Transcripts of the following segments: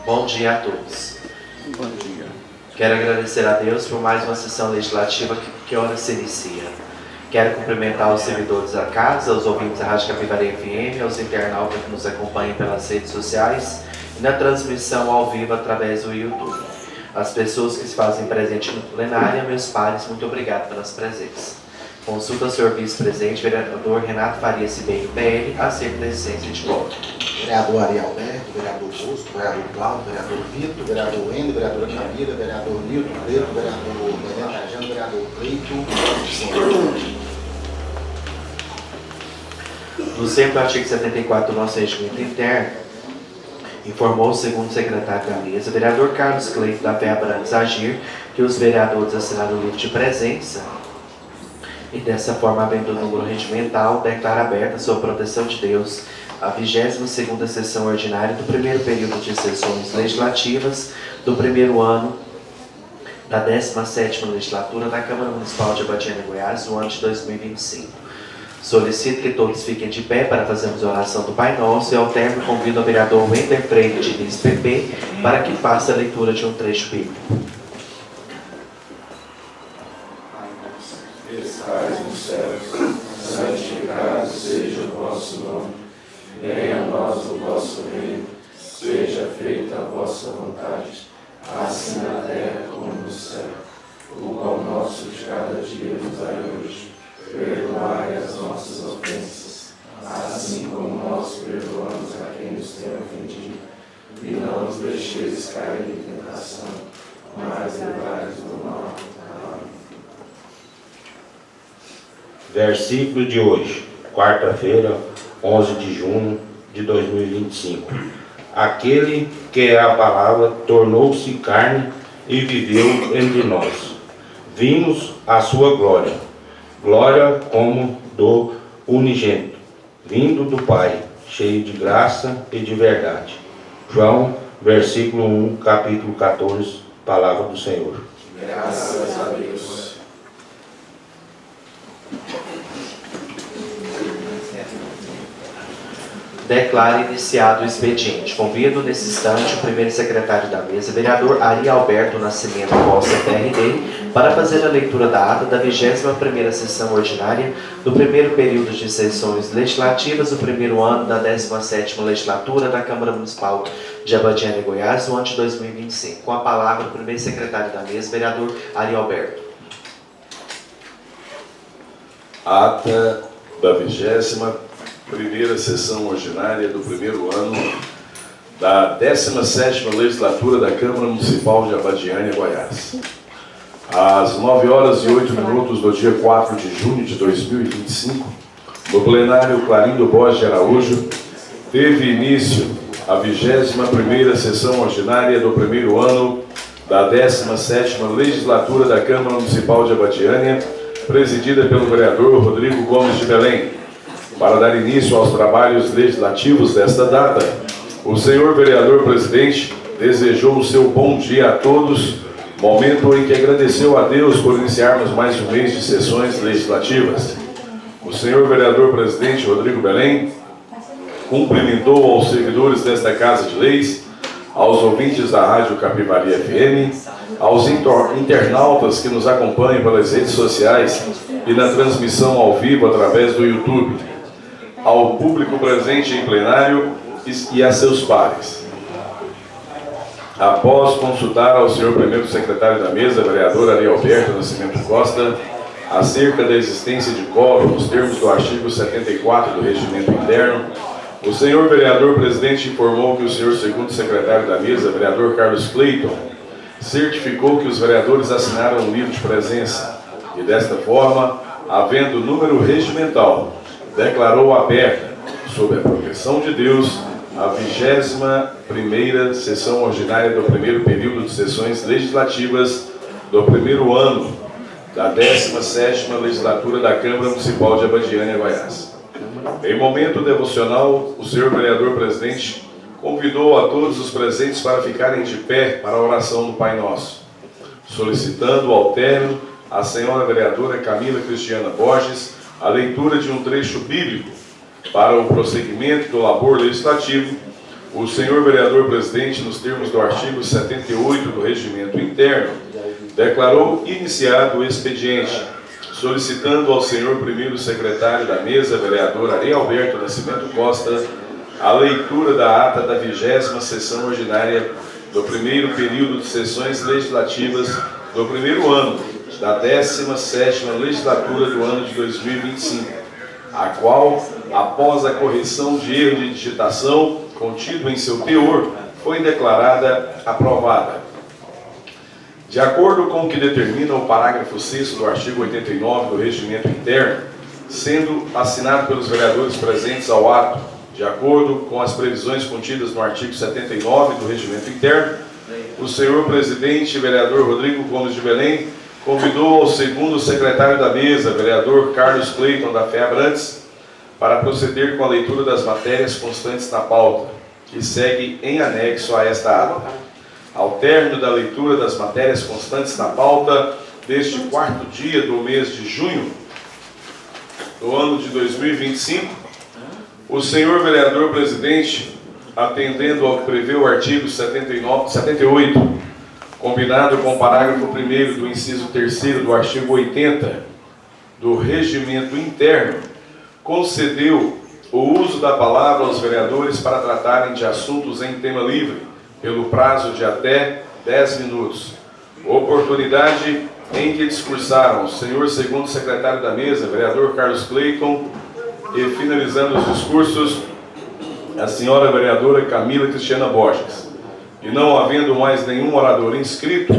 Bom dia a todos. Bom dia. Quero agradecer a Deus por mais uma sessão legislativa que hora se inicia. Quero cumprimentar os servidores da casa, os ouvintes da Rádio Capivari FM, aos internautas que nos acompanham pelas redes sociais e na transmissão ao vivo através do YouTube. As pessoas que se fazem presente no plenário, meus pares, muito obrigado pelas presenças. Consulta o senhor vice-presidente, vereador Renato Faria Cibeiro, PL, acerca da existência de voto. Vereador Ari Alberto, vereador Busco, vereador Cláudio, vereador Vitor, vereador Wendel, vereadora Camila, vereador Nilton Preto, vereador Benedito Trajano, vereador Cleito. No centro do artigo 74 do nosso regimento interno, informou o segundo secretário da mesa, vereador Carlos Cleito da Fé Abrantes Agir, que os vereadores assinaram o livro de presença e dessa forma, havendo o número regimental, declara aberta, sob proteção de Deus, a 22ª sessão ordinária do primeiro período de sessões legislativas do primeiro ano da 17ª legislatura da Câmara Municipal de Abadiânia, Goiás, no ano de 2025. Solicito que todos fiquem de pé para fazermos a oração do Pai Nosso e ao término convido o vereador Wender Freire Diniz PP para que faça a leitura de um trecho bíblico. Estais nos céus, santificado seja o vosso nome. Venha a nós o vosso reino, seja feita a vossa vontade, assim na terra como no céu. O pão nosso de cada dia nos dai hoje. Perdoai as nossas ofensas, assim como nós perdoamos a quem nos tem ofendido. E não nos deixeis cair em tentação, mas livrai-nos do mal. Amém. Versículo de hoje, quarta-feira, 11 de junho de 2025. Aquele que é a palavra tornou-se carne e viveu entre nós. Vimos a sua glória, glória como do unigênito, vindo do Pai, cheio de graça e de verdade. João, versículo 1, capítulo 14, palavra do Senhor. Graças a Deus. Declaro iniciado o expediente. Convido nesse instante o primeiro secretário da mesa, vereador Ari Alberto Nascimento Costa, PRD, para fazer a leitura da ata da 21ª sessão ordinária do primeiro período de sessões legislativas do primeiro ano da 17ª legislatura da Câmara Municipal de Abadiânia, Goiás, no ano de 2025. Com a palavra, o primeiro secretário da mesa, vereador Ari Alberto. Ata da 21ª sessão ordinária do primeiro ano da 17ª legislatura da Câmara Municipal de Abadiânia, Goiás. Às 9h08 do dia 4 de junho de 2025, no plenário Clarindo Borges de Araújo, teve início a 21ª sessão ordinária do primeiro ano da 17ª legislatura da Câmara Municipal de Abadiânia, presidida pelo vereador Rodrigo Gomes de Belém. Para dar início aos trabalhos legislativos desta data, o senhor vereador presidente desejou o seu bom dia a todos, momento em que agradeceu a Deus por iniciarmos mais um mês de sessões legislativas. O senhor vereador presidente Rodrigo Belém cumprimentou aos servidores desta Casa de Leis, aos ouvintes da Rádio Capivari FM, aos internautas que nos acompanham pelas redes sociais e na transmissão ao vivo através do YouTube, ao público presente em plenário e a seus pares. Após consultar ao senhor primeiro secretário da mesa, vereador Ari Alberto Nascimento Costa, acerca da existência de quórum nos termos do artigo 74 do Regimento Interno, o senhor vereador presidente informou que o senhor segundo secretário da mesa, vereador Carlos Cleito, certificou que os vereadores assinaram o livro de presença e, desta forma, havendo número regimental, declarou aberta, sob a proteção de Deus, a 21ª sessão ordinária do primeiro período de sessões legislativas do primeiro ano da 17ª legislatura da Câmara Municipal de Abadiânia, Goiás. Em momento devocional, o senhor vereador presidente convidou a todos os presentes para ficarem de pé para a oração do Pai Nosso, solicitando ao término a senhora vereadora Camila Cristiana Borges a leitura de um trecho bíblico para o prosseguimento do labor legislativo, o senhor vereador presidente, nos termos do artigo 78 do Regimento Interno, declarou iniciado o expediente, solicitando ao senhor primeiro secretário da mesa, vereador Ari Alberto Nascimento Costa, a leitura da ata da 20ª sessão ordinária do primeiro período de sessões legislativas do primeiro ano da 17ª legislatura do ano de 2025, a qual, após a correção de erro de digitação contido em seu teor, foi declarada aprovada. De acordo com o que determina o parágrafo 6º do artigo 89 do Regimento Interno, sendo assinado pelos vereadores presentes ao ato, de acordo com as previsões contidas no artigo 79 do Regimento Interno, o senhor presidente, vereador Rodrigo Gomes de Belém, convidou ao segundo secretário da mesa, vereador Carlos Cleiton da Feabrantes, para proceder com a leitura das matérias constantes na pauta, que segue em anexo a esta ata. Ao término da leitura das matérias constantes na pauta deste 4º dia do mês de junho do ano de 2025, o senhor vereador presidente, atendendo ao que prevê o artigo 78, combinado com o parágrafo 1º do inciso 3º do artigo 80 do Regimento Interno, concedeu o uso da palavra aos vereadores para tratarem de assuntos em tema livre, pelo prazo de até 10 minutos. Oportunidade em que discursaram o senhor segundo secretário da mesa, vereador Carlos Cleiton, e finalizando os discursos, a senhora vereadora Camila Cristiana Borges. E não havendo mais nenhum orador inscrito,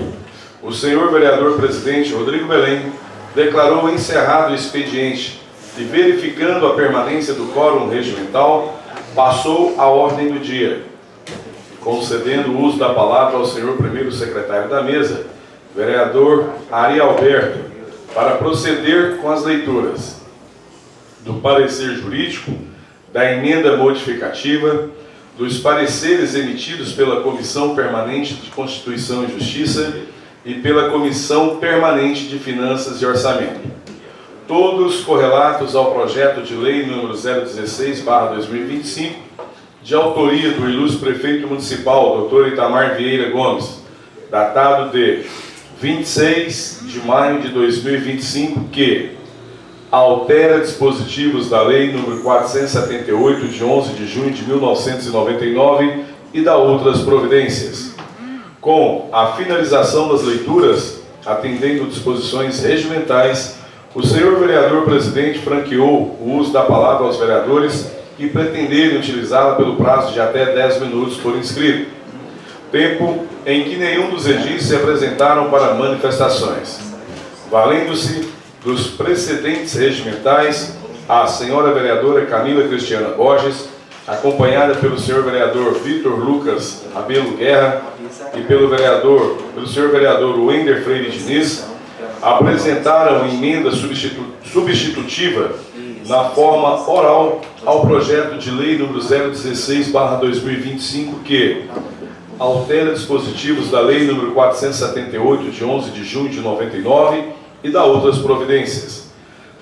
o senhor vereador presidente Rodrigo Belém declarou encerrado o expediente e, verificando a permanência do quórum regimental, passou à ordem do dia, concedendo o uso da palavra ao senhor primeiro secretário da mesa, vereador Ari Alberto, para proceder com as leituras do parecer jurídico, da emenda modificativa, dos pareceres emitidos pela Comissão Permanente de Constituição e Justiça e pela Comissão Permanente de Finanças e Orçamento, todos correlatos ao projeto de lei número 016/2025, de autoria do ilustre prefeito municipal, Dr. Itamar Vieira Gomes, datado de 26 de maio de 2025, que altera dispositivos da lei número 478, de 11 de junho de 1999, e da outras providências. Com a finalização das leituras, atendendo disposições regimentais, o senhor vereador presidente franqueou o uso da palavra aos vereadores que pretenderem utilizá-la pelo prazo de até 10 minutos por inscrito, tempo em que nenhum dos edis se apresentaram para manifestações. Valendo-se dos precedentes regimentais, a senhora vereadora Camila Cristiana Borges, acompanhada pelo senhor vereador Vitor Lucas Rabelo Guerra e pelo senhor vereador Wender Freire Diniz, apresentaram emenda substitutiva na forma oral ao projeto de lei número 016/2025, que altera dispositivos da lei número 478, de 11 de junho de 99, e da outras providências,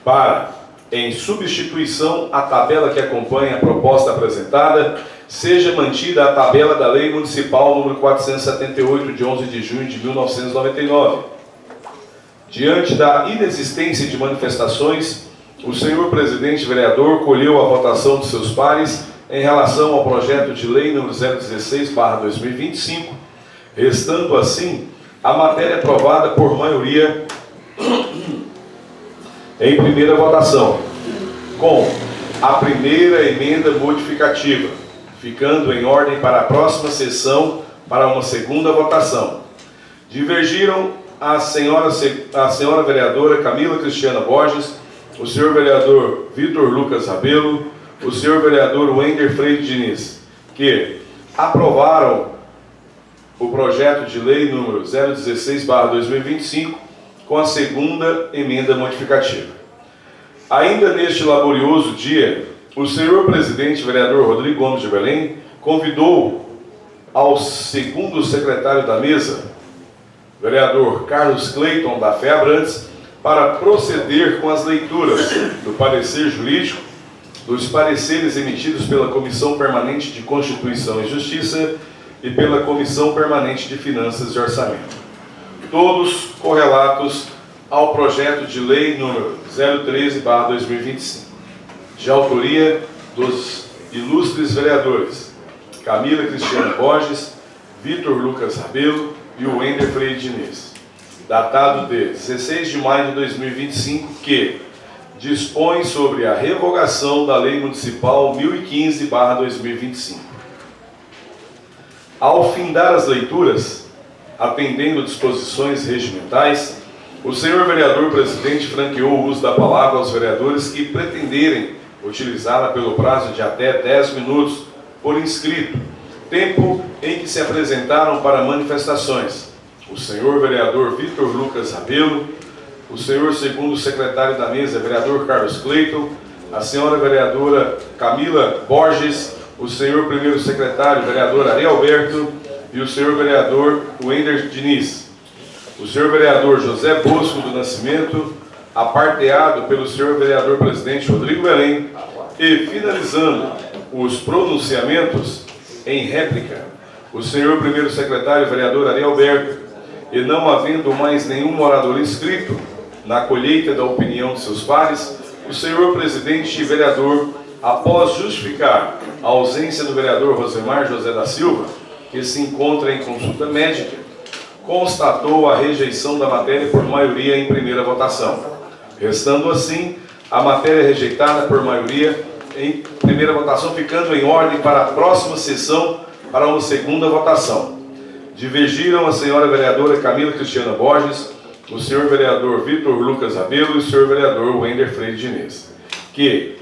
para, em substituição à tabela que acompanha a proposta apresentada, seja mantida a tabela da Lei Municipal número 478, de 11 de junho de 1999. Diante da inexistência de manifestações, o senhor presidente vereador colheu a votação de seus pares em relação ao projeto de lei número 016/2025, restando assim a matéria aprovada por maioria em primeira votação, com a primeira emenda modificativa, ficando em ordem para a próxima sessão para uma segunda votação. Divergiram a senhora vereadora Camila Cristiana Borges, o senhor vereador Vitor Lucas Rabelo, o senhor vereador Wender Freire Diniz, que aprovaram o projeto de lei número 016/2025 com a segunda emenda modificativa. Ainda neste laborioso dia, o senhor presidente vereador Rodrigo Gomes de Belém convidou ao segundo secretário da mesa, vereador Carlos Cleiton da Feabrantes, para proceder com as leituras do parecer jurídico, dos pareceres emitidos pela Comissão Permanente de Constituição e Justiça e pela Comissão Permanente de Finanças e Orçamento. Todos correlatos ao projeto de lei número 013/2025, de autoria dos ilustres vereadores Camila Cristiana Borges, Vitor Lucas Rabelo e o Wender Freire Diniz, datado de 16 de maio de 2025, que dispõe sobre a revogação da Lei Municipal 1015/2025. Ao findar as leituras, atendendo disposições regimentais, o senhor vereador presidente franqueou o uso da palavra aos vereadores que pretenderem utilizá-la pelo prazo de até 10 minutos por inscrito, tempo em que se apresentaram para manifestações o senhor vereador Vitor Lucas Rabelo, o senhor segundo secretário da mesa, vereador Carlos Cleiton, a senhora vereadora Camila Borges, o senhor primeiro secretário, vereador Ari Alberto, e o senhor vereador Wender Diniz. O senhor vereador José Bosco do Nascimento, aparteado pelo senhor vereador presidente Rodrigo Belém, e finalizando os pronunciamentos em réplica, o senhor primeiro secretário, vereador Ari Alberto, e não havendo mais nenhum morador inscrito na colheita da opinião de seus pares, o senhor presidente e vereador, após justificar a ausência do vereador Rosemar José da Silva, que se encontra em consulta médica, constatou a rejeição da matéria por maioria em primeira votação, restando assim a matéria rejeitada por maioria em primeira votação, ficando em ordem para a próxima sessão para uma segunda votação. Divergiram a senhora vereadora Camila Cristiana Borges, o senhor vereador Vitor Lucas Rabelo e o senhor vereador Wender Freire Diniz, que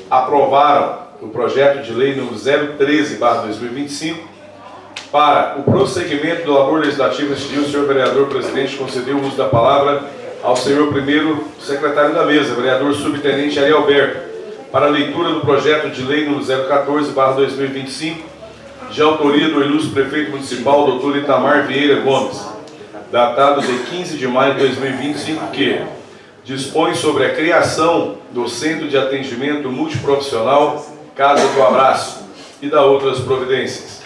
aprovaram o projeto de lei número 013/2025. Para o prosseguimento do labor legislativo, este dia o senhor vereador presidente concedeu o uso da palavra ao senhor primeiro secretário da mesa, vereador subtenente Ari Alberto, para a leitura do projeto de lei número 014/2025, de autoria do ilustre prefeito municipal, doutor Itamar Vieira Gomes, datado de 15 de maio de 2025, que dispõe sobre a criação do Centro de Atendimento Multiprofissional Casa do Abraço e da outras providências.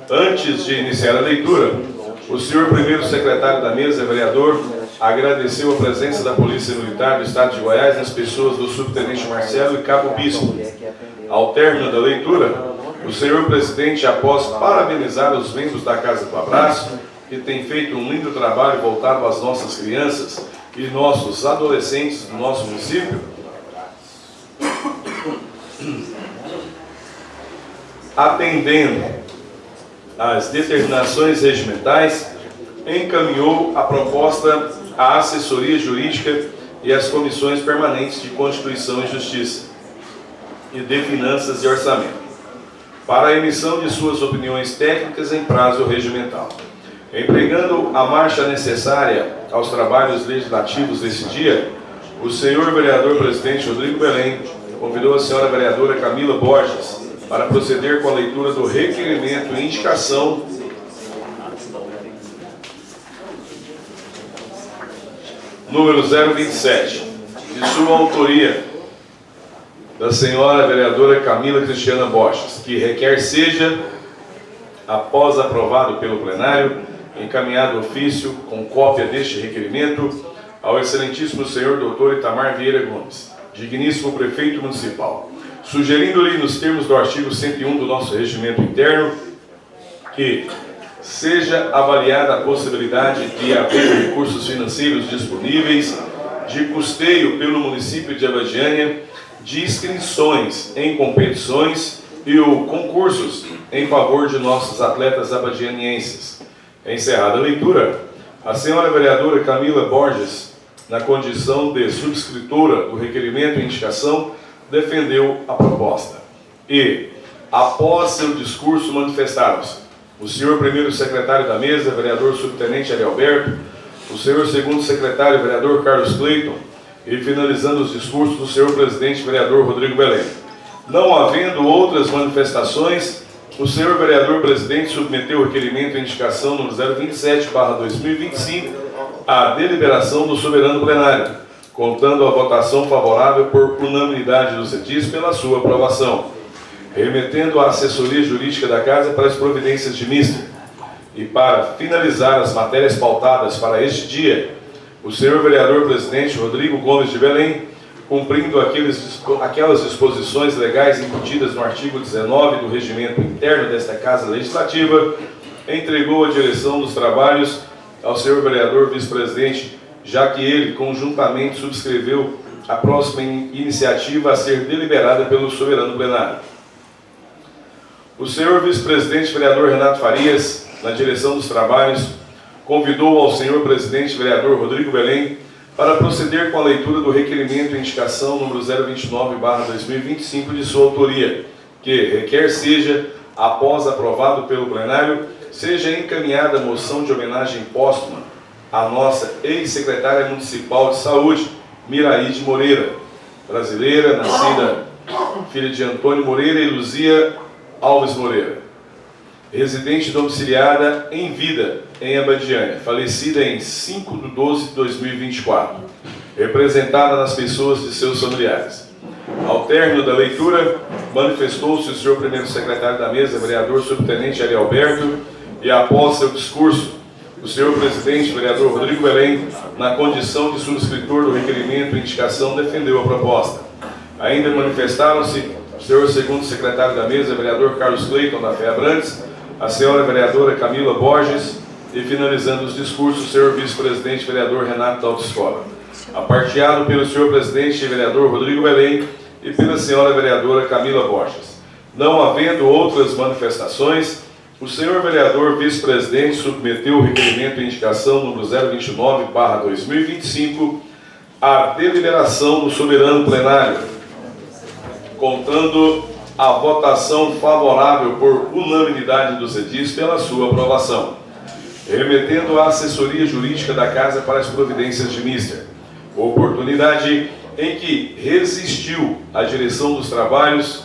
Antes de iniciar a leitura, o senhor primeiro secretário da mesa, vereador, agradeceu a presença da Polícia Militar do Estado de Goiás nas pessoas do subtenente Marcelo e Cabo Bispo. Ao término da leitura, o senhor presidente, após parabenizar os membros da Casa do Abraço, que têm feito um lindo trabalho voltado às nossas crianças e nossos adolescentes do nosso município, atendendo às determinações regimentais, encaminhou a proposta à assessoria jurídica e às comissões permanentes de Constituição e Justiça e de Finanças e Orçamento, para a emissão de suas opiniões técnicas em prazo regimental. Empregando a marcha necessária aos trabalhos legislativos desse dia, o senhor vereador presidente Rodrigo Belém convidou a senhora vereadora Camila Borges para proceder com a leitura do requerimento e indicação número 027, de sua autoria, da senhora vereadora Camila Cristiana Borges, que requer seja, após aprovado pelo plenário, encaminhado ofício com cópia deste requerimento ao excelentíssimo senhor doutor Itamar Vieira Gomes, digníssimo prefeito municipal, sugerindo-lhe, nos termos do artigo 101 do nosso regimento interno, que seja avaliada a possibilidade de haver recursos financeiros disponíveis de custeio pelo município de Abadiânia de inscrições em competições e ou concursos em favor de nossos atletas abadianienses. Encerrada a leitura, a senhora vereadora Camila Borges, na condição de subscritora do requerimento e indicação, defendeu a proposta. E, após seu discurso, manifestaram-se o senhor primeiro secretário da mesa, vereador subtenente Ari Alberto, o senhor segundo secretário, vereador Carlos Cleiton, e finalizando os discursos do senhor presidente, vereador Rodrigo Belém. Não havendo outras manifestações, o senhor vereador presidente submeteu o requerimento e indicação número 027/2025 à deliberação do soberano plenário, contando a votação favorável por unanimidade dos edis pela sua aprovação, remetendo à assessoria jurídica da Casa para as providências de mister. E para finalizar as matérias pautadas para este dia, o senhor vereador presidente Rodrigo Gomes de Belém, cumprindo aquelas disposições legais incutidas no artigo 19 do regimento interno desta Casa Legislativa, entregou a direção dos trabalhos ao senhor vereador vice-presidente, já que ele conjuntamente subscreveu a próxima iniciativa a ser deliberada pelo soberano plenário. O senhor vice-presidente vereador Renato Farias, na direção dos trabalhos, convidou ao senhor presidente vereador Rodrigo Belém para proceder com a leitura do requerimento e indicação número 029/2025 de sua autoria, que requer seja, após aprovado pelo plenário, seja encaminhada a moção de homenagem póstuma à nossa ex-secretária municipal de saúde, Miraíde Moreira, brasileira, nascida filha de Antônio Moreira e Luzia Alves Moreira, residente domiciliada em vida em Abadiânia, falecida em 5/12/2024, representada nas pessoas de seus familiares. Ao término da leitura, manifestou-se o senhor primeiro secretário da mesa, vereador subtenente Ari Alberto, e após seu discurso, o senhor presidente, vereador Rodrigo Belém, na condição de subscritor do requerimento e indicação, defendeu a proposta. Ainda manifestaram-se o senhor segundo secretário da mesa, vereador Carlos Cleiton da Fé Abrantes, a senhora vereadora Camila Borges e, finalizando os discursos, o senhor vice-presidente vereador Renato da Autoescola. Aparteado pelo senhor presidente vereador Rodrigo Belém e pela senhora vereadora Camila Borges. Não havendo outras manifestações, o senhor vereador vice-presidente submeteu o requerimento e indicação número 029/2025 à deliberação do soberano plenário, contando a votação favorável por unanimidade dos edis pela sua aprovação, remetendo à assessoria jurídica da Casa para as providências de mister, oportunidade em que resistiu a direção dos trabalhos,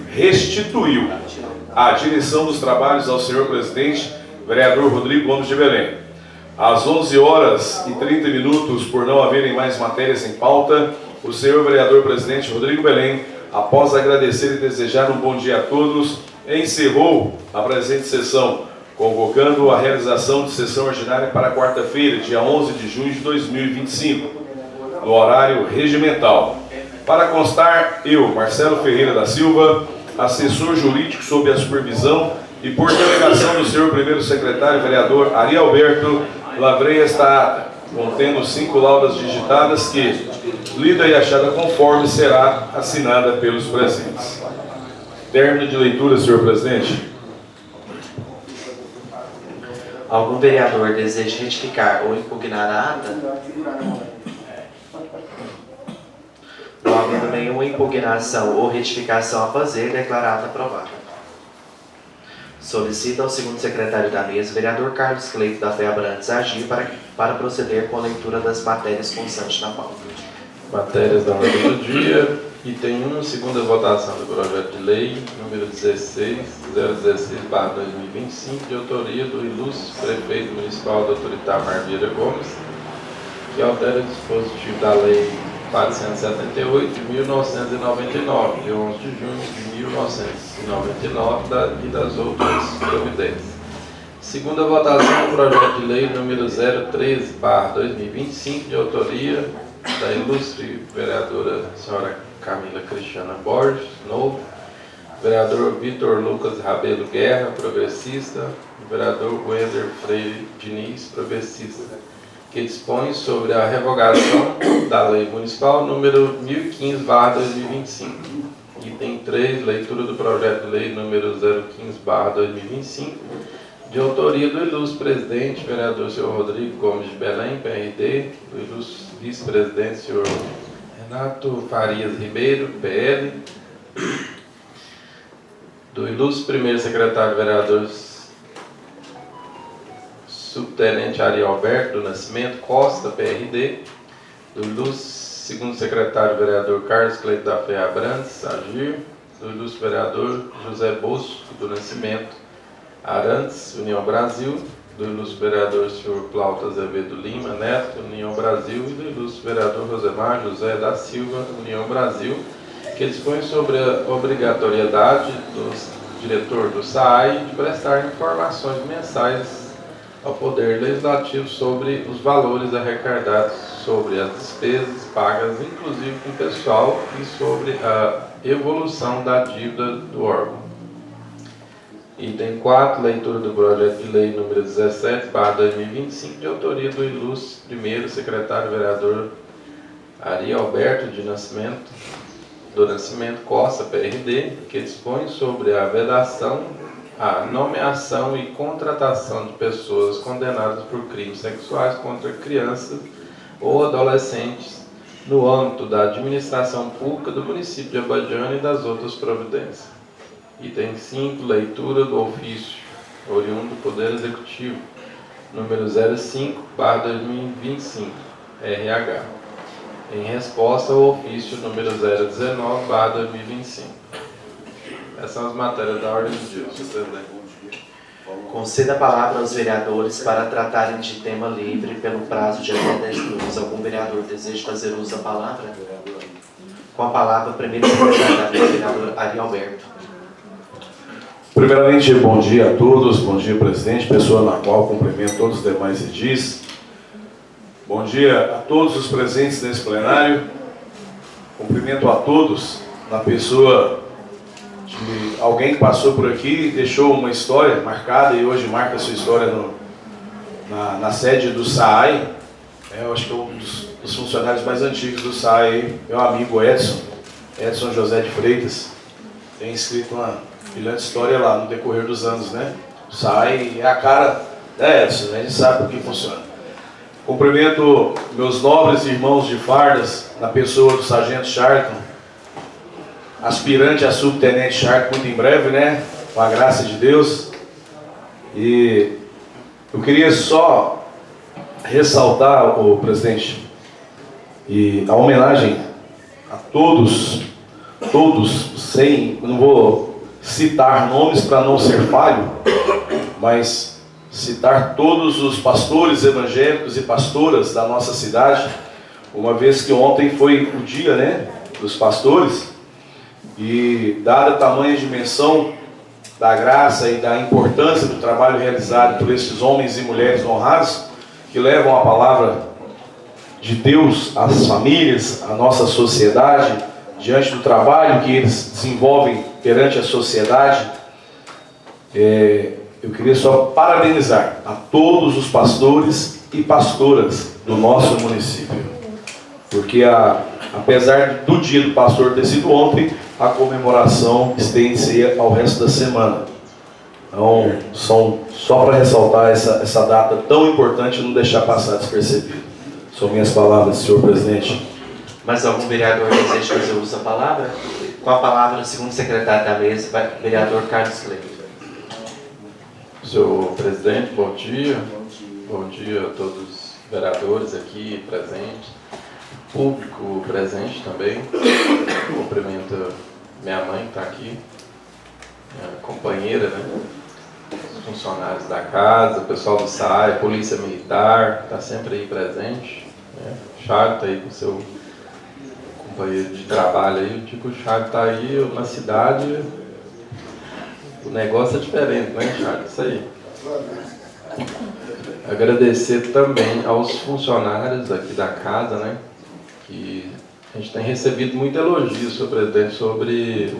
restituiu a direção dos trabalhos ao senhor presidente, vereador Rodrigo Gomes de Belém. Às 11h30, por não haverem mais matérias em pauta, o senhor vereador presidente Rodrigo Belém, após agradecer e desejar um bom dia a todos, encerrou a presente sessão, convocando a realização de sessão ordinária para quarta-feira, dia 11 de junho de 2025, no horário regimental. Para constar, eu, Marcelo Ferreira da Silva, assessor jurídico sob a supervisão e por delegação do senhor primeiro secretário vereador Ari Alberto, lavrei esta ata, contendo 5 laudas digitadas que, lida e achada conforme, será assinada pelos presentes. Término de leitura, senhor presidente. Algum vereador deseja retificar ou impugnar a ata? Não havendo nenhuma impugnação ou retificação a fazer, declara a ata aprovada. Solicita ao segundo secretário da mesa, vereador Carlos Cleiton da Fé Abrantes, agir para proceder com a leitura das matérias constantes na pauta. Matérias da ordem do dia, item 1, segunda votação do projeto de lei, número 16.016/2025, de autoria do ilustre prefeito municipal, Dr. Itamar Vieira Gomes, que altera o dispositivo da lei 478 de 1999, de 11 de junho de 1999 e das outras providências. Segunda votação do projeto de lei número 013/2025, de autoria da ilustre vereadora senhora Camila Cristiana Borges, novo, vereador Vitor Lucas Rabelo Guerra, progressista, e vereador Wender Freire Diniz, progressista, que dispõe sobre a revogação da lei municipal número 1015/2025. Item 3, leitura do projeto de lei número 015/2025, de autoria do ilustre presidente, vereador senhor Rodrigo Gomes de Belém, PRD, do ilustre vice-presidente, senhor Renato Farias Ribeiro, PL, do ilustre primeiro secretário vereador subtenente Ari Alberto do Nascimento Costa, PRD, do ilustre segundo secretário vereador Carlos Cleiton da Fé Abrantes, Agir, do ilustre vereador José Bosco do Nascimento Arantes, União Brasil, do ilustre vereador senhor Plauto Azevedo Lima Neto, União Brasil, e do ilustre vereador Rosemar José da Silva, União Brasil, que dispõe sobre a obrigatoriedade do diretor do SAAI de prestar informações mensais ao Poder Legislativo sobre os valores arrecadados, sobre as despesas pagas, inclusive com o pessoal, e sobre a evolução da dívida do órgão. Item 4, leitura do projeto de lei número 17/2025, de autoria do ilustre primeiro secretário vereador Ari Alberto do Nascimento Costa, PRD, que dispõe sobre a vedação, a nomeação e contratação de pessoas condenadas por crimes sexuais contra crianças ou adolescentes no âmbito da administração pública do município de Abadiânia e das outras providências. Item 5, leitura do ofício oriundo do Poder Executivo, número 05/2025, RH, em resposta ao ofício número 019/2025. Essas são as matérias da ordem do dia, senhor presidente. Conceda a palavra aos vereadores para tratarem de tema livre pelo prazo de até 10 minutos. Algum vereador deseja fazer uso da palavra? Com a palavra, o primeiro secretário da mesa, vereador Ari Alberto. Primeiramente, bom dia a todos, bom dia, presidente, pessoa na qual cumprimento todos os demais edis. Bom dia a todos os presentes nesse plenário. Cumprimento a todos na pessoa de alguém que passou por aqui, deixou uma história marcada e hoje marca a sua história na sede do SAAI. Eu acho que é um dos funcionários mais antigos do SAAI, meu amigo Edson José de Freitas. Tem escrito uma brilhante história lá no decorrer dos anos, né? O SAAI é a cara da Edson, a gente sabe por que funciona. Cumprimento meus nobres irmãos de fardas, na pessoa do Sargento Charlton, aspirante a subtenente Charlton, muito em breve, né? Com a graça de Deus. E eu queria só ressaltar, o presidente, e a homenagem a todos, sem, não vou citar nomes para não ser falho, mas citar todos os pastores evangélicos e pastoras da nossa cidade, uma vez que ontem foi o dia, né, dos pastores, e dada a tamanha dimensão da graça e da importância do trabalho realizado por esses homens e mulheres honrados, que levam a palavra de Deus às famílias, à nossa sociedade, diante do trabalho que eles desenvolvem perante a sociedade, eu queria só parabenizar a todos os pastores e pastoras do nosso município, porque apesar do dia do pastor ter sido ontem, a comemoração estende-se ao resto da semana. Então, só para ressaltar essa data tão importante e não deixar passar despercebido. São minhas palavras, senhor presidente. Mas algum vereador deseja fazer uso da palavra? Com a palavra, o segundo secretário da mesa, vereador Carlos Cleito. Senhor presidente, bom dia. Bom dia a todos os vereadores aqui presentes, público presente também. Cumprimento minha mãe que está aqui, minha companheira, né? Os funcionários da casa, o pessoal do SAAI, Polícia Militar, está sempre aí presente, né? Charles está aí com o seu companheiro de trabalho aí. O Tico Charles está aí na cidade, o negócio é diferente, né, Charles? Isso aí. Agradecer também aos funcionários aqui da casa, né? Que a gente tem recebido muito elogio, senhor presidente, sobre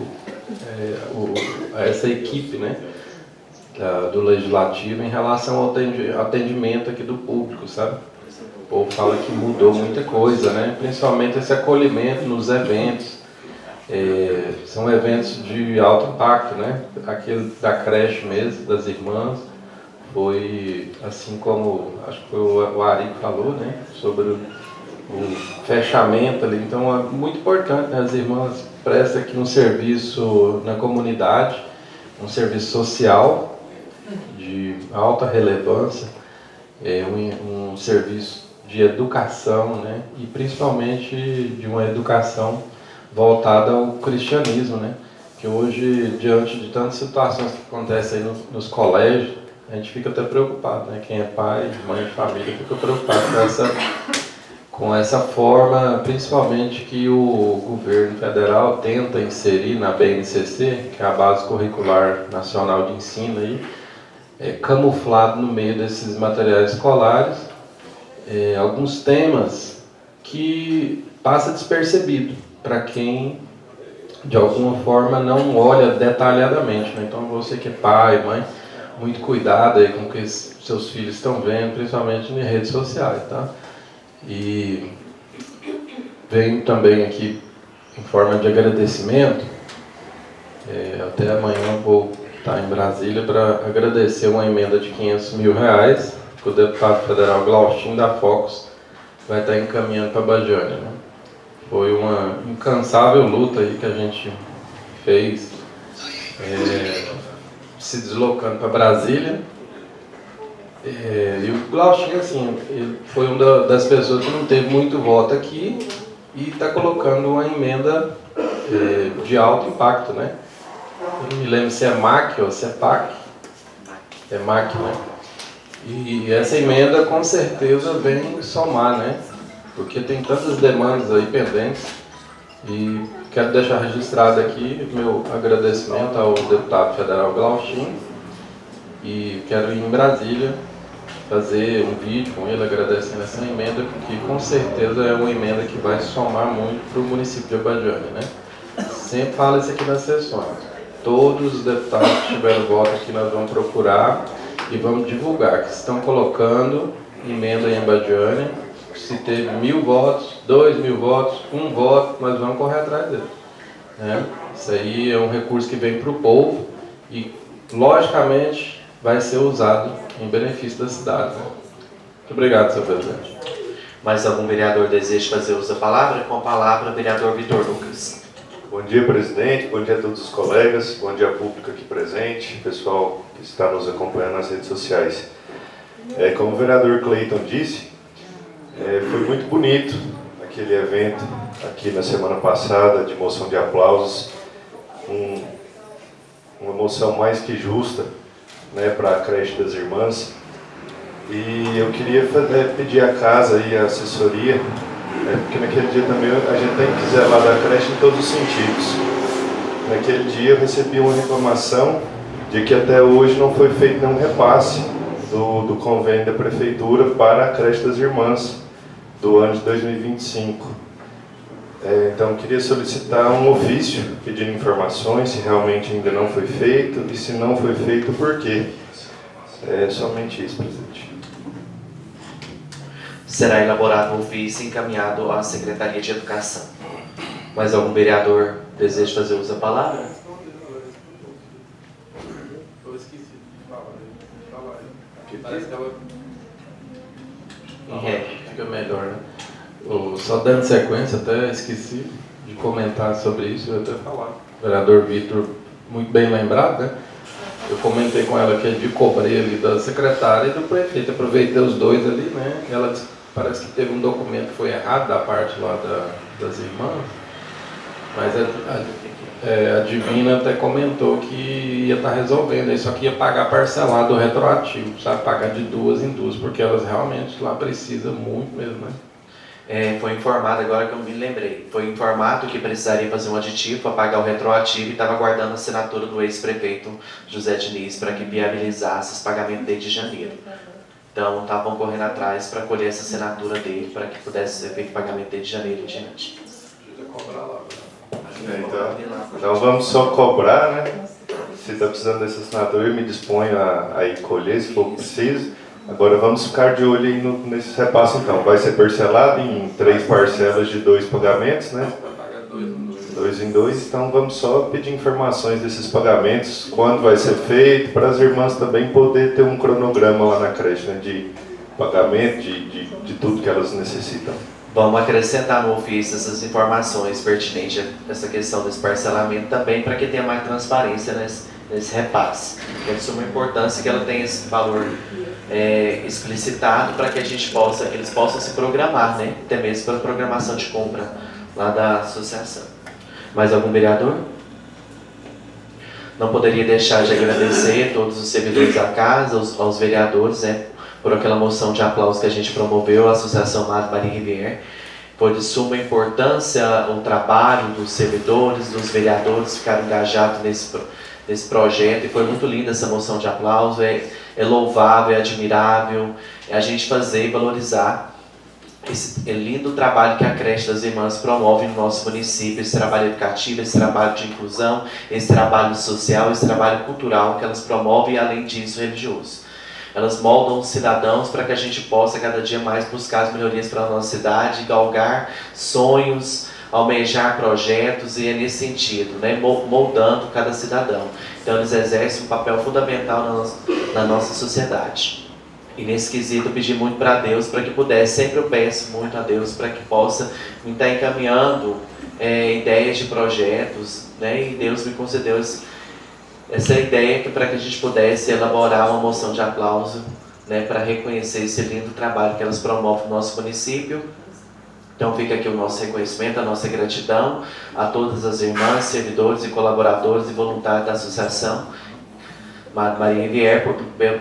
essa equipe, né, do Legislativo em relação ao atendimento aqui do público, sabe? O povo fala que mudou muita coisa, né? Principalmente esse acolhimento nos eventos. São eventos de alto impacto, né? Aquele da creche mesmo, das irmãs, foi assim como, acho que foi o Ari que falou, né? Sobre o fechamento ali. Então é muito importante, né? As irmãs prestam aqui um serviço na comunidade, um serviço social de alta relevância, um serviço de educação, né? E principalmente de uma educação voltada ao cristianismo, né? Que hoje, diante de tantas situações que acontecem aí nos colégios, a gente fica até preocupado, né? Quem é pai, mãe de família fica preocupado com essa forma, principalmente que o governo federal tenta inserir na BNCC, que é a Base Curricular Nacional de Ensino, aí, camuflado no meio desses materiais escolares, alguns temas que passa despercebido para quem de alguma forma não olha detalhadamente, né? Então você que é pai, mãe, muito cuidado aí com o que seus filhos estão vendo, principalmente nas redes sociais, tá? E venho também aqui em forma de agradecimento, até amanhã vou estar em Brasília para agradecer uma emenda de R$500 mil que o deputado federal Glaustin da Focus vai estar encaminhando para a Badiânia, né? Foi uma incansável luta aí que a gente fez, se deslocando para Brasília. E o Glaustin, assim, ele foi uma das pessoas que não teve muito voto aqui e está colocando uma emenda de alto impacto, né? Eu não me lembro se é MAC ou se é PAC. É MAC, né? E essa emenda com certeza vem somar, né? Porque tem tantas demandas aí pendentes. E quero deixar registrado aqui meu agradecimento ao deputado federal Glaustin. E quero ir em Brasília fazer um vídeo com ele agradecendo essa emenda, porque com certeza é uma emenda que vai somar muito para o município de Abadiânia, né? Sempre falo isso aqui nas sessões. Todos os deputados que tiveram voto aqui nós vamos procurar e vamos divulgar que estão colocando emenda em Abadiânia. Se teve 1.000 votos, 2.000 votos, 1 voto, nós vamos correr atrás dele, né? Isso aí é um recurso que vem para o povo e, logicamente, vai ser usado em benefício da cidade, né? Muito obrigado, senhor presidente. Mais algum vereador deseja fazer uso da palavra? Com a palavra, o vereador Vitor Lucas. Bom dia, presidente. Bom dia a todos os colegas. Bom dia ao público aqui presente, pessoal que está nos acompanhando nas redes sociais. Como o vereador Cleiton disse, foi muito bonito aquele evento aqui na semana passada de moção de aplausos, uma moção mais que justa, né, para a creche das irmãs. E eu queria pedir à casa e à assessoria, porque naquele dia também a gente tem que zelar da creche em todos os sentidos. Naquele dia eu recebi uma reclamação de que até hoje não foi feito nenhum repasse do convênio da prefeitura para a creche das irmãs do ano de 2025. Então eu queria solicitar um ofício pedindo informações se realmente ainda não foi feito e se não foi feito por quê. É somente isso, presidente. Será elaborado um ofício encaminhado à Secretaria de Educação. Mais algum vereador deseja fazer uso da palavra? Eu esqueci de falar. Parece que ela... Fica melhor, né? Só dando sequência, até esqueci de comentar sobre isso, eu até falar. O vereador Vitor, muito bem lembrado, né? Eu comentei com ela que é de cobrei ali da secretária e do prefeito, aproveitei os dois ali, né? Ela disse, parece que teve um documento que foi errado da parte lá das irmãs, mas a Divina até comentou que ia estar resolvendo, aí só que ia pagar parcelado retroativo, sabe? Pagar de 2 em 2, porque elas realmente lá precisam muito mesmo, né? Foi informado, agora que eu me lembrei, foi informado que precisaria fazer um aditivo para pagar o retroativo e estava aguardando a assinatura do ex-prefeito José Diniz para que viabilizasse esse pagamento desde janeiro. Então estavam correndo atrás para colher essa assinatura dele para que pudesse ser feito o pagamento desde janeiro em diante. Então vamos só cobrar, né? Se está precisando dessa assinatura, eu me disponho a ir colher se for preciso. Agora vamos ficar de olho aí nesse repasse então. Vai ser parcelado em 3 parcelas de 2 pagamentos, né? 2 em 2, então vamos só pedir informações desses pagamentos, quando vai ser feito, para as irmãs também poder ter um cronograma lá na creche, né? De pagamento, de tudo que elas necessitam. Vamos acrescentar no ofício essas informações pertinentes a essa questão desse parcelamento também, para que tenha mais transparência nesse repasse. É de suma importância que ela tenha esse valor explicitado para que eles possam se programar, né? Até mesmo pela programação de compra lá da associação. Mais algum vereador? Não poderia deixar de agradecer a todos os servidores da casa, aos vereadores, né, por aquela moção de aplauso que a gente promoveu, a Associação Madre Maria Rivière. Foi de suma importância o trabalho dos servidores, dos vereadores ficaram engajados nesse projeto, e foi muito linda essa moção de aplauso, é louvável, é admirável, é a gente fazer e valorizar esse lindo trabalho que a Creche das Irmãs promove no nosso município, esse trabalho educativo, esse trabalho de inclusão, esse trabalho social, esse trabalho cultural que elas promovem e, além disso, religioso. Elas moldam os cidadãos para que a gente possa cada dia mais buscar as melhorias para a nossa cidade, galgar sonhos, almejar projetos, e é nesse sentido, né, moldando cada cidadão. Então eles exercem um papel fundamental na nossa sociedade. E nesse quesito eu pedi muito para Deus, para que pudesse, sempre eu peço muito a Deus para que possa me estar encaminhando ideias de projetos, né, e Deus me concedeu essa ideia para que a gente pudesse elaborar uma moção de aplauso, né, para reconhecer esse lindo trabalho que elas promovem no nosso município. Então fica aqui o nosso reconhecimento, a nossa gratidão a todas as irmãs, servidores e colaboradores e voluntários da Associação Madre Maria Rivière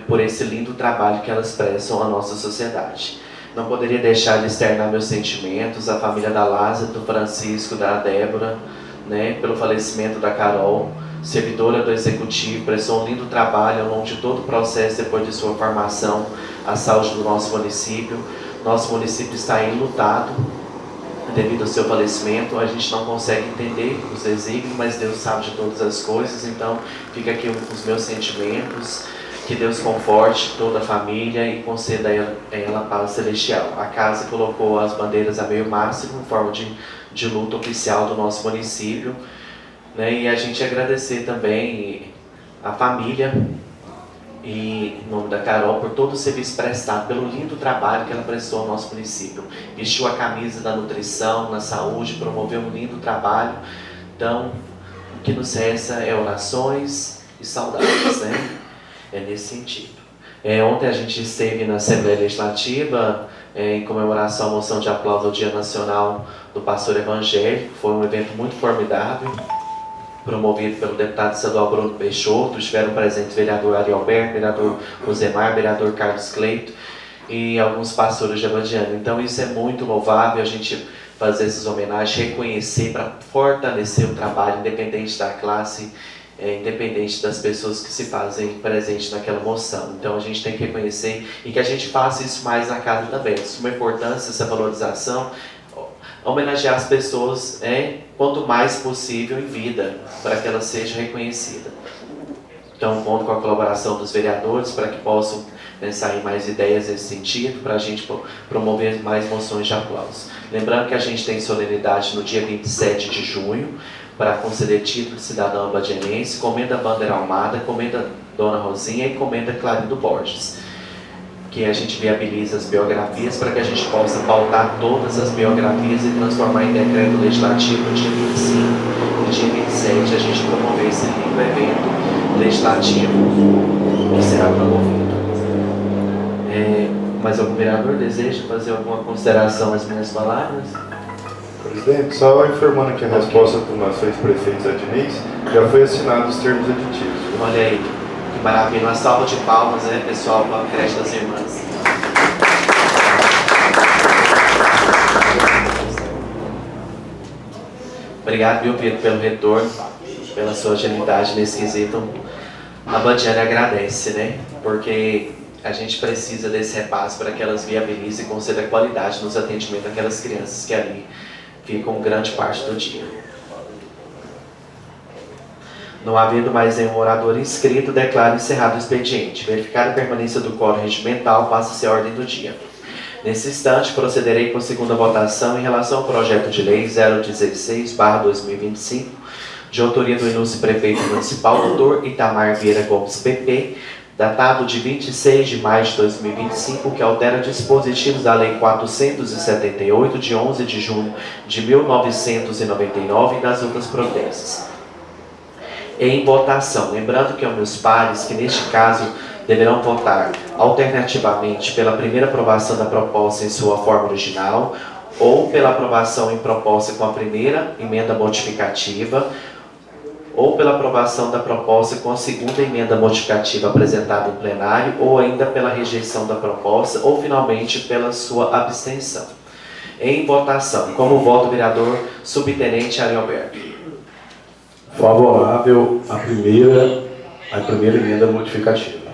por esse lindo trabalho que elas prestam à nossa sociedade. Não poderia deixar de externar meus sentimentos à família da Lázaro, do Francisco, da Débora, né, pelo falecimento da Carol, servidora do Executivo, prestou um lindo trabalho ao longo de todo o processo depois de sua formação, à saúde do nosso município. Nosso município está enlutado devido ao seu falecimento, a gente não consegue entender os desígnios, mas Deus sabe de todas as coisas, então fica aqui os meus sentimentos, que Deus conforte toda a família e conceda a ela a paz celestial. A casa colocou as bandeiras a meio máximo, em forma de luta oficial do nosso município, né, e a gente agradecer também a família, e em nome da Carol, por todo o serviço prestado, pelo lindo trabalho que ela prestou ao nosso município. Vestiu a camisa da nutrição, na saúde, promoveu um lindo trabalho. Então, o que nos resta é orações e saudades, né? É nesse sentido. Ontem a gente esteve na Assembleia Legislativa em comemoração à moção de aplauso ao Dia Nacional do Pastor Evangélico. Foi um evento muito formidável, promovido pelo deputado estadual Bruno Peixoto. Estiveram presentes o vereador Arialberto, vereador Rosemar, vereador Carlos Cleito e alguns pastores de Abadiânia. Então isso é muito louvável, a gente fazer essas homenagens, reconhecer para fortalecer o trabalho, independente da classe, independente das pessoas que se fazem presente naquela moção. Então a gente tem que reconhecer e que a gente faça isso mais na casa também. Isso é uma importância, essa valorização, homenagear as pessoas quanto mais possível em vida, para que ela seja reconhecida. Então, conto com a colaboração dos vereadores para que possam sair mais ideias nesse sentido, para a gente promover mais moções de aplauso. Lembrando que a gente tem solenidade no dia 27 de junho, para conceder título de cidadão abadianense, comenda Bandeira Almada, comenda Dona Rosinha e comenda Clarindo Borges, que a gente viabiliza as biografias para que a gente possa pautar todas as biografias e transformar em decreto legislativo no dia 25. No dia 27 a gente promover esse lindo evento legislativo que será promovido. Mas algum vereador deseja fazer alguma consideração às minhas palavras? Presidente, só informando aqui a resposta do nosso ex-prefeito Adinês, já foi assinado os termos aditivos. Olha aí, que maravilha, uma salva de palmas, né, pessoal, para a Creche das Irmãs. Obrigado, viu, Pedro, pelo retorno, pela sua agilidade nesse quesito. A Abadiânia agradece, né, porque a gente precisa desse repasse para que elas viabilizem e concedam qualidade nos atendimentos daquelas crianças que ali ficam grande parte do dia. Não havendo mais nenhum orador inscrito, declaro encerrado o expediente. Verificar a permanência do quórum regimental, passa-se a ordem do dia. Nesse instante, procederei com a segunda votação em relação ao projeto de lei 016/2025, de autoria do ilustre prefeito municipal, Dr. Itamar Vieira Gomes, PP, datado de 26 de maio de 2025, que altera dispositivos da Lei 478, de 11 de junho de 1999 e das outras providências. Em votação, lembrando que aos meus pares, que neste caso deverão votar alternativamente pela primeira aprovação da proposta em sua forma original, ou pela aprovação em proposta com a primeira emenda modificativa, ou pela aprovação da proposta com a segunda emenda modificativa apresentada em plenário, ou ainda pela rejeição da proposta, ou finalmente pela sua abstenção. Em votação, como voto o vereador subtenente Ari Alberto. Favorável à primeira emenda modificativa.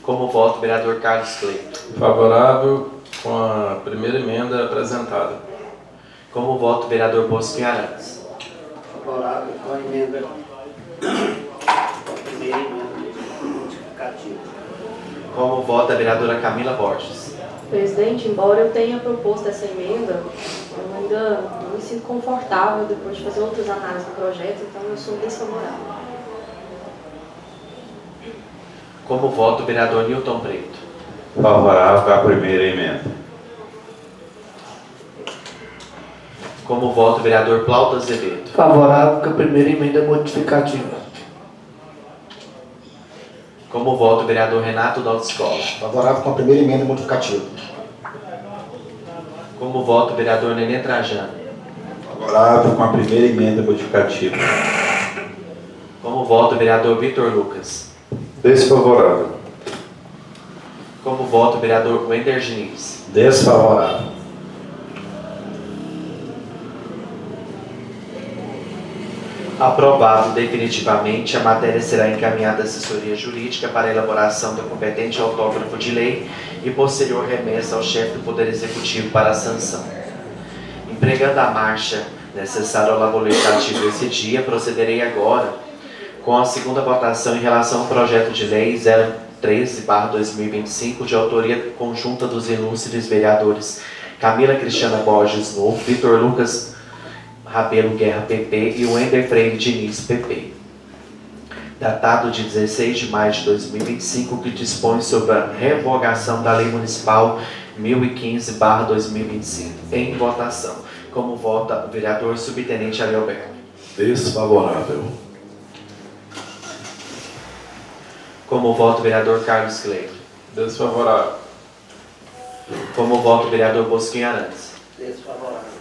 Como voto o vereador Carlos Cleito. Favorável com a primeira emenda apresentada. Como voto o vereador Bosco Arantes. Favorável com a emenda, a primeira emenda modificativa. Como vota a vereadora Camila Borges. Presidente, embora eu tenha proposto essa emenda, eu ainda não me sinto confortável depois de fazer outras análises do projeto, então eu sou desfavorável. Como voto o vereador Newton Preto. Favorável à primeira emenda. Como voto o vereador Plauto Azevedo. Favorável com a primeira emenda modificativa. Como voto o vereador Renato Daltescola. Favorável com a primeira emenda modificativa. Como voto o vereador Nenê Trajano. Favorável com a primeira emenda modificativa. Como voto o vereador Vitor Lucas. Desfavorável. Como voto o vereador Wender Diniz. Desfavorável. Aprovado definitivamente, a matéria será encaminhada à assessoria jurídica para a elaboração do competente autógrafo de lei e posterior remessa ao chefe do Poder Executivo para a sanção. Empregando a marcha necessária ao labor legislativo esse dia, procederei agora com a segunda votação em relação ao projeto de lei 013/2025, de autoria conjunta dos ilustres vereadores Camila Cristiana Borges Novo, Vitor Lucas Rabelo Guerra, PP, e Wender Freire Diniz, PP. Datado de 16 de maio de 2025, que dispõe sobre a revogação da Lei Municipal 1015/2025. Em votação. Como vota o vereador subtenente Ari Alberto. Desfavorável. Como vota o vereador Carlos Cleito. Desfavorável. Como vota o vereador Bosquinha Arantes. Desfavorável.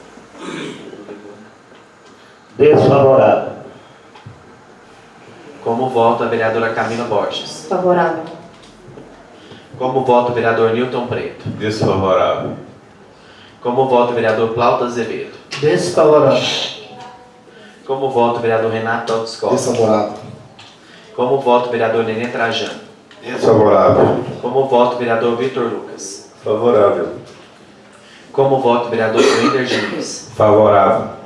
Desfavorável. Como vota a vereadora Camila Borges. Favorável. Como vota o vereador Newton Preto. Desfavorável. Como vota o vereador Plauto Azevedo. Desfavorável. Como vota o vereador Renato Daltescola. Desfavorável. Como vota o vereador Nenê Trajano. Desfavorável. Como vota o vereador Vitor Lucas. Favorável. Como vota o vereador Wender Diniz. Favorável.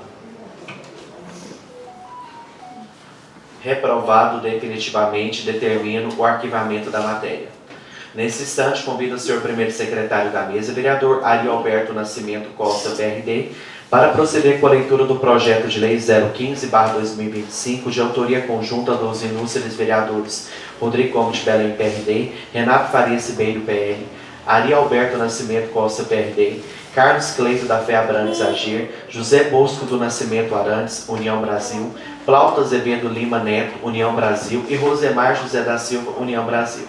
Reprovado definitivamente, determino o arquivamento da matéria. Nesse instante, convido o senhor primeiro secretário da mesa, vereador Ari Alberto Nascimento Costa, PRD, para proceder com a leitura do projeto de lei 015/2025, de autoria conjunta dos ilustres vereadores Rodrigo Gomes de Belém, PRD, Renato Farias Ribeiro, PL, Ari Alberto Nascimento Costa, PRD, Carlos Cleito da Fé Abrantes Agir, José Bosco do Nascimento Arantes, União Brasil, Plauto Azevedo Lima Neto, União Brasil, e Rosemar José da Silva, União Brasil.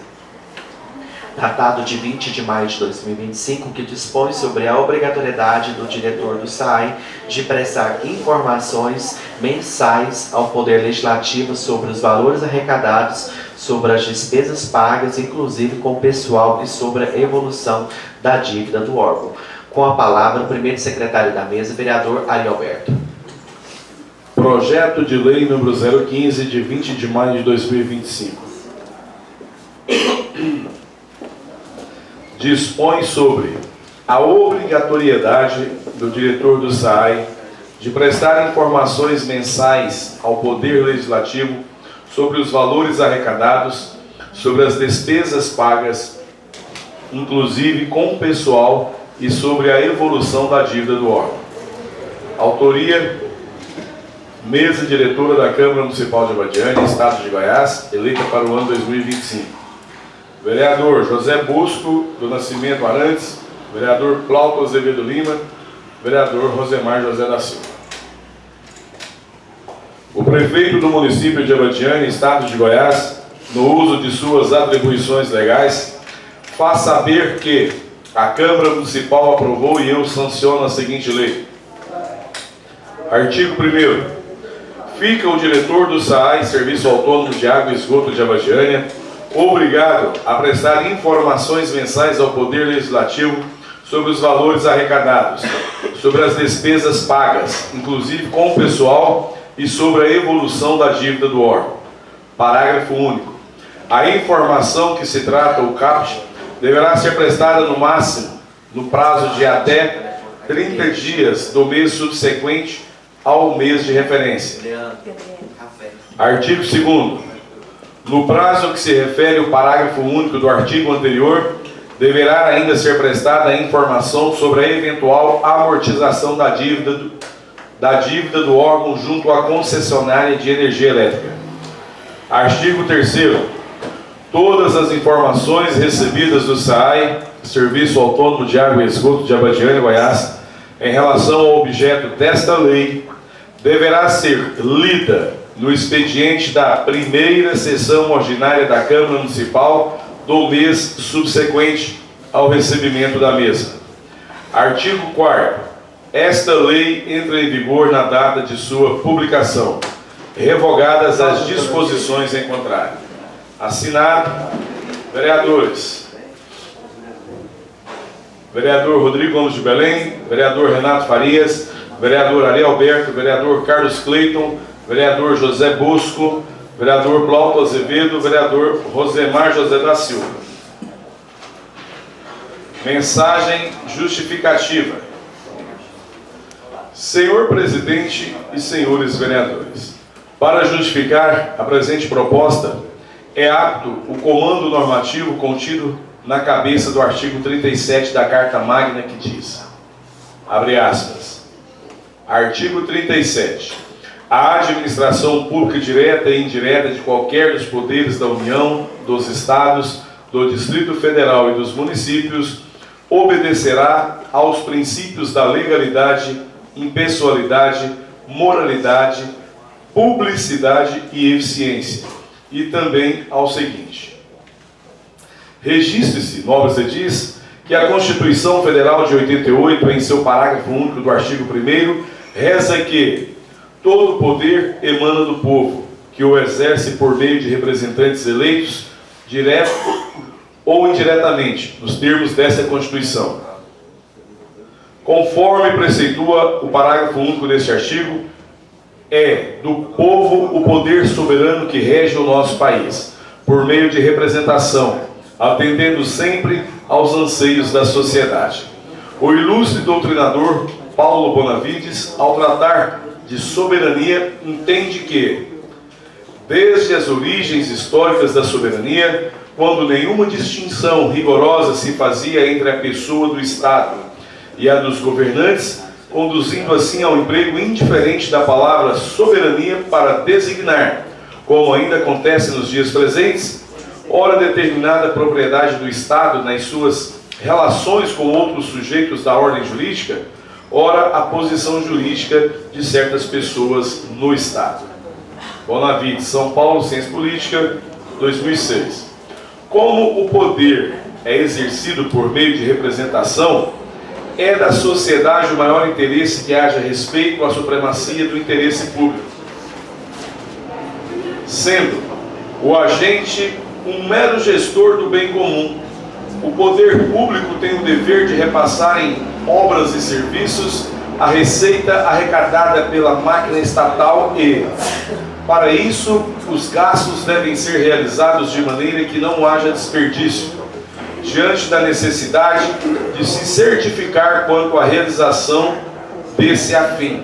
Datado de 20 de maio de 2025, que dispõe sobre a obrigatoriedade do diretor do SAI de prestar informações mensais ao Poder Legislativo sobre os valores arrecadados, sobre as despesas pagas, inclusive com o pessoal, e sobre a evolução da dívida do órgão. Com a palavra, o primeiro secretário da mesa, vereador Ari Alberto. Projeto de lei número 015, de 20 de maio de 2025. Dispõe sobre a obrigatoriedade do diretor do SAI de prestar informações mensais ao Poder Legislativo sobre os valores arrecadados, sobre as despesas pagas, inclusive com o pessoal, e sobre a evolução da dívida do órgão. Autoria: Mesa Diretora da Câmara Municipal de Abadiânia, Estado de Goiás, eleita para o ano 2025. Vereador José Bosco do Nascimento Arantes, vereador Plauto Azevedo Lima, vereador Rosemar José da Silva. O prefeito do município de Abadiânia, Estado de Goiás, no uso de suas atribuições legais, faz saber que a Câmara Municipal aprovou e eu sanciono a seguinte lei. Artigo 1º. Fica o diretor do SAAI, Serviço Autônomo de Água e Esgoto de Abadiânia, obrigado a prestar informações mensais ao Poder Legislativo sobre os valores arrecadados, sobre as despesas pagas, inclusive com o pessoal, e sobre a evolução da dívida do órgão. Parágrafo único. A informação que se trata, o CAPT, deverá ser prestada no máximo no prazo de até 30 dias do mês subsequente ao mês de referência. Artigo 2º. No prazo que se refere o parágrafo único do artigo anterior, deverá ainda ser prestada a informação sobre a eventual amortização da dívida do órgão junto à concessionária de energia elétrica. Artigo 3º. Todas as informações recebidas do SAAI, Serviço Autônomo de Água e Esgoto de Abadiânia, Goiás, em relação ao objeto desta lei, deverá ser lida no expediente da primeira sessão ordinária da Câmara Municipal do mês subsequente ao recebimento da mesma. Artigo 4º. Esta lei entra em vigor na data de sua publicação, revogadas as disposições em contrário. Assinado, vereadores. Vereador Rodrigo Gomes de Belém, vereador Renato Farias, vereador Ari Alberto, vereador Carlos Cleiton, vereador José Bosco, vereador Plauto Azevedo, vereador Rosemar José da Silva. Mensagem justificativa. Senhor Presidente e senhores vereadores, para justificar a presente proposta, é apto o comando normativo contido na cabeça do artigo 37 da Carta Magna que diz, abre aspas, artigo 37. A administração pública direta e indireta de qualquer dos poderes da União, dos Estados, do Distrito Federal e dos municípios obedecerá aos princípios da legalidade, impessoalidade, moralidade, publicidade e eficiência, e também ao seguinte. Registre-se, nobres edis, que a Constituição Federal de 88, em seu parágrafo único do artigo 1º, reza que todo poder emana do povo, que o exerce por meio de representantes eleitos, direto ou indiretamente, nos termos desta Constituição. Conforme preceitua o parágrafo único deste artigo, é do povo o poder soberano que rege o nosso país, por meio de representação, atendendo sempre aos anseios da sociedade. O ilustre doutrinador Paulo Bonavides, ao tratar de soberania, entende que, desde as origens históricas da soberania, quando nenhuma distinção rigorosa se fazia entre a pessoa do Estado e a dos governantes, conduzindo assim ao emprego indiferente da palavra soberania para designar, como ainda acontece nos dias presentes, ora determinada propriedade do Estado nas suas relações com outros sujeitos da ordem jurídica, ora a posição jurídica de certas pessoas no Estado. Bonavides, São Paulo, Ciência Política, 2006. Como o poder é exercido por meio de representação, é da sociedade o maior interesse que haja respeito à supremacia do interesse público, sendo o agente um mero gestor do bem comum. O poder público tem o dever de repassar em obras e serviços a receita arrecadada pela máquina estatal e, para isso, os gastos devem ser realizados de maneira que não haja desperdício, diante da necessidade de se certificar quanto à realização desse afim.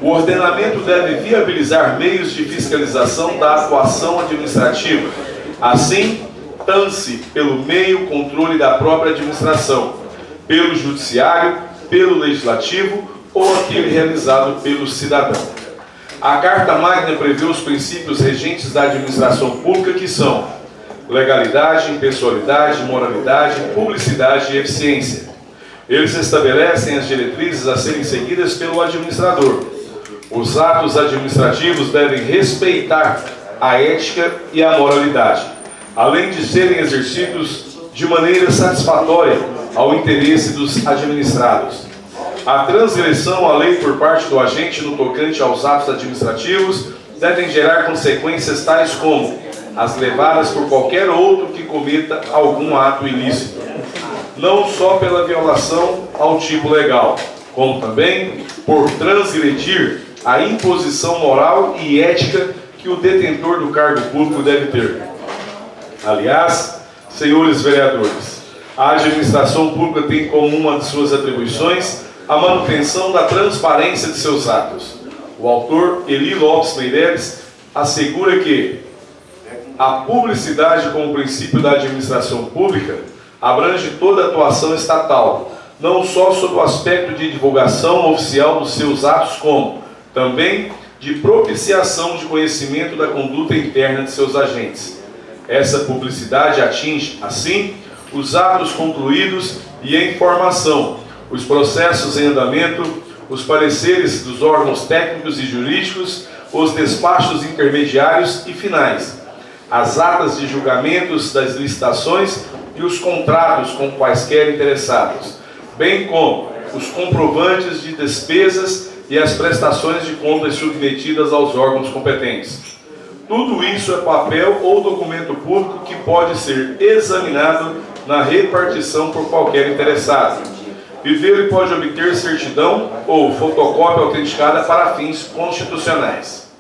O ordenamento deve viabilizar meios de fiscalização da atuação administrativa. Assim, tanse pelo meio controle da própria administração, pelo judiciário, pelo legislativo ou aquele realizado pelo cidadão. A Carta Magna prevê os princípios regentes da administração pública que são legalidade, impessoalidade, moralidade, publicidade e eficiência. Eles estabelecem as diretrizes a serem seguidas pelo administrador. Os atos administrativos devem respeitar a ética e a moralidade, além de serem exercidos de maneira satisfatória ao interesse dos administrados. A transgressão à lei por parte do agente no tocante aos atos administrativos devem gerar consequências tais como as levadas por qualquer outro que cometa algum ato ilícito, não só pela violação ao tipo legal, como também por transgredir a imposição moral e ética que o detentor do cargo público deve ter. Aliás, senhores vereadores, a administração pública tem como uma de suas atribuições a manutenção da transparência de seus atos. O autor Eli Lopes Meireles assegura que a publicidade como princípio da administração pública abrange toda a atuação estatal, não só sob o aspecto de divulgação oficial dos seus atos, como também de propiciação de conhecimento da conduta interna de seus agentes. Essa publicidade atinge, assim, os atos concluídos e a informação, os processos em andamento, os pareceres dos órgãos técnicos e jurídicos, os despachos intermediários e finais, as atas de julgamentos das licitações e os contratos com quaisquer interessados, bem como os comprovantes de despesas e as prestações de contas submetidas aos órgãos competentes. Tudo isso é papel ou documento público que pode ser examinado na repartição por qualquer interessado, e dele pode obter certidão ou fotocópia autenticada para fins constitucionais.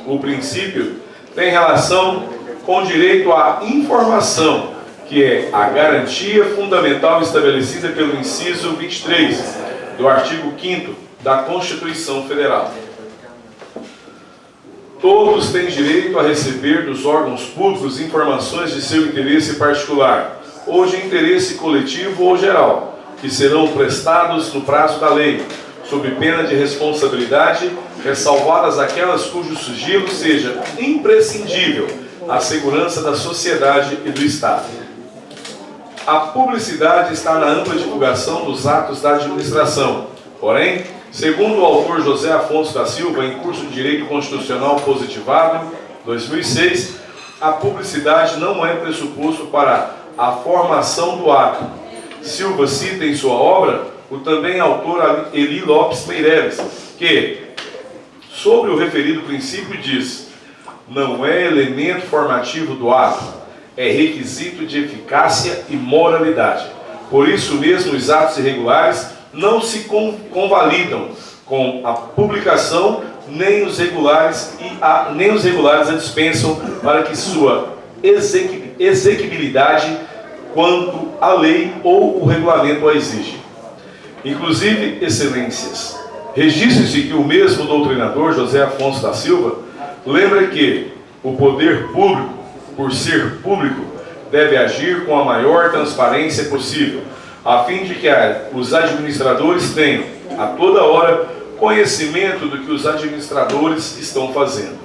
O princípio tem relação com o direito à informação, que é a garantia fundamental estabelecida pelo inciso 23 do artigo 5º da Constituição Federal. Todos têm direito a receber dos órgãos públicos informações de seu interesse particular, ou de interesse coletivo ou geral, que serão prestados no prazo da lei, sob pena de responsabilidade, ressalvadas aquelas cujo sigilo seja imprescindível à segurança da sociedade e do Estado. A publicidade está na ampla divulgação dos atos da administração. Porém, segundo o autor José Afonso da Silva, em curso de Direito Constitucional positivado, 2006, a publicidade não é pressuposto para a formação do ato. Silva cita em sua obra o também autor Eli Lopes Meireles, que, sobre o referido princípio, diz: não é elemento formativo do ato, é requisito de eficácia e moralidade. Por isso mesmo, os atos irregulares não se convalidam com a publicação, nem os regulares a dispensam para que sua exequibilidade quando a lei ou o regulamento a exige. Inclusive, excelências, registre-se que o mesmo doutrinador José Afonso da Silva lembra que o poder público, por ser público, deve agir com a maior transparência possível, a fim de que os administradores tenham, a toda hora, conhecimento do que os administradores estão fazendo.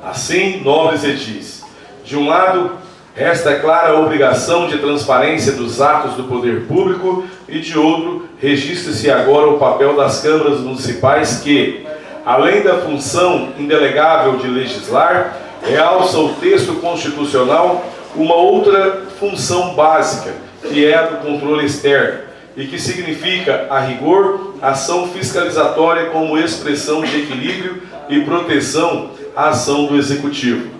Assim, nobres edis, de um lado, resta clara a obrigação de transparência dos atos do poder público e, de outro, registre-se agora o papel das câmaras municipais que, além da função indelegável de legislar, realça o texto constitucional uma outra função básica, que é a do controle externo, e que significa, a rigor, ação fiscalizatória como expressão de equilíbrio e proteção à ação do Executivo,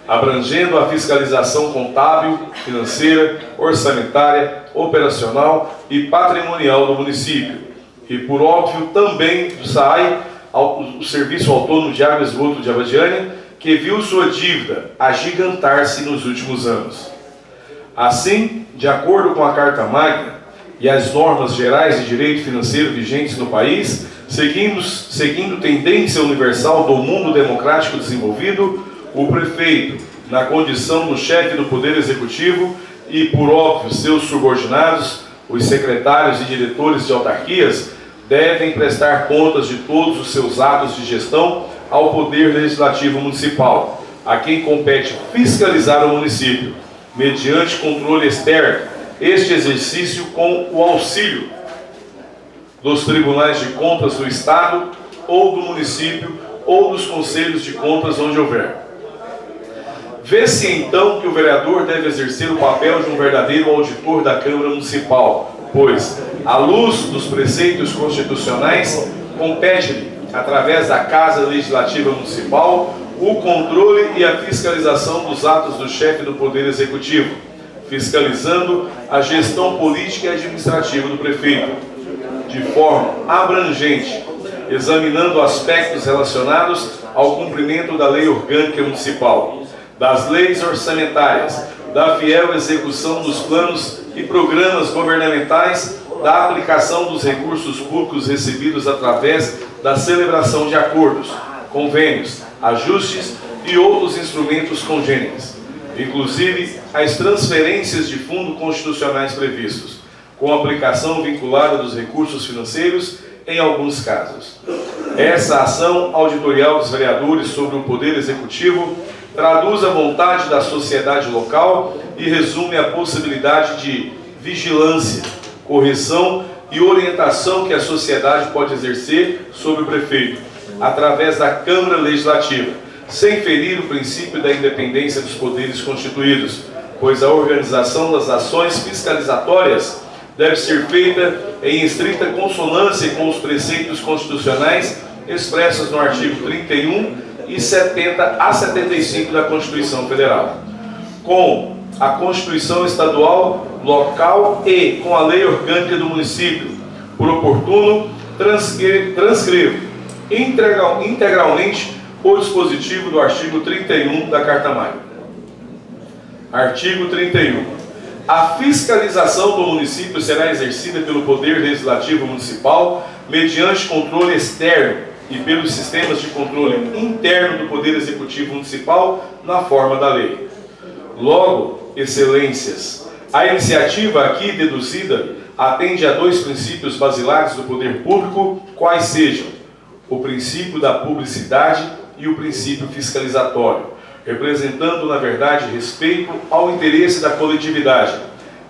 abrangendo a fiscalização contábil, financeira, orçamentária, operacional e patrimonial do município. E, por óbvio, também do SAAI, o Serviço Autônomo de Água e Esgoto de Abadiânia, que viu sua dívida agigantar-se nos últimos anos. Assim, de acordo com a Carta Magna e as normas gerais de direito financeiro vigentes no país, seguindo tendência universal do mundo democrático desenvolvido, o prefeito, na condição do chefe do Poder Executivo e, por óbvio, seus subordinados, os secretários e diretores de autarquias, devem prestar contas de todos os seus atos de gestão ao Poder Legislativo Municipal, a quem compete fiscalizar o município, mediante controle externo, este exercício com o auxílio dos tribunais de contas do Estado ou do município ou dos conselhos de contas onde houver. Vê-se então que o vereador deve exercer o papel de um verdadeiro auditor da Câmara Municipal, pois, À luz dos preceitos constitucionais, compete-lhe, através da Casa Legislativa Municipal, o controle e a fiscalização dos atos do chefe do Poder Executivo, fiscalizando a gestão política e administrativa do prefeito, de forma abrangente, examinando aspectos relacionados ao cumprimento da Lei Orgânica Municipal, das leis orçamentárias, da fiel execução dos planos e programas governamentais, da aplicação dos recursos públicos recebidos através da celebração de acordos, convênios, ajustes e outros instrumentos congêneres, inclusive as transferências de fundos constitucionais previstos, com aplicação vinculada dos recursos financeiros em alguns casos. Essa ação auditorial dos vereadores sobre o Poder Executivo traduz a vontade da sociedade local e resume a possibilidade de vigilância, correção e orientação que a sociedade pode exercer sobre o prefeito, através da Câmara Legislativa, sem ferir o princípio da independência dos poderes constituídos, pois a organização das ações fiscalizatórias deve ser feita em estrita consonância com os preceitos constitucionais expressos no artigo 31 e 70 a 75 da Constituição Federal, com a Constituição Estadual, local e com a Lei Orgânica do Município, por oportuno, transcrevo integralmente o dispositivo do artigo 31 da Carta Magna. Artigo 31. A fiscalização do município será exercida pelo Poder Legislativo Municipal mediante controle externo e pelos sistemas de controle interno do Poder Executivo Municipal na forma da lei. Logo, excelências, a iniciativa aqui deduzida atende a dois princípios basilares do poder público, quais sejam o princípio da publicidade e o princípio fiscalizatório, representando, na verdade, respeito ao interesse da coletividade,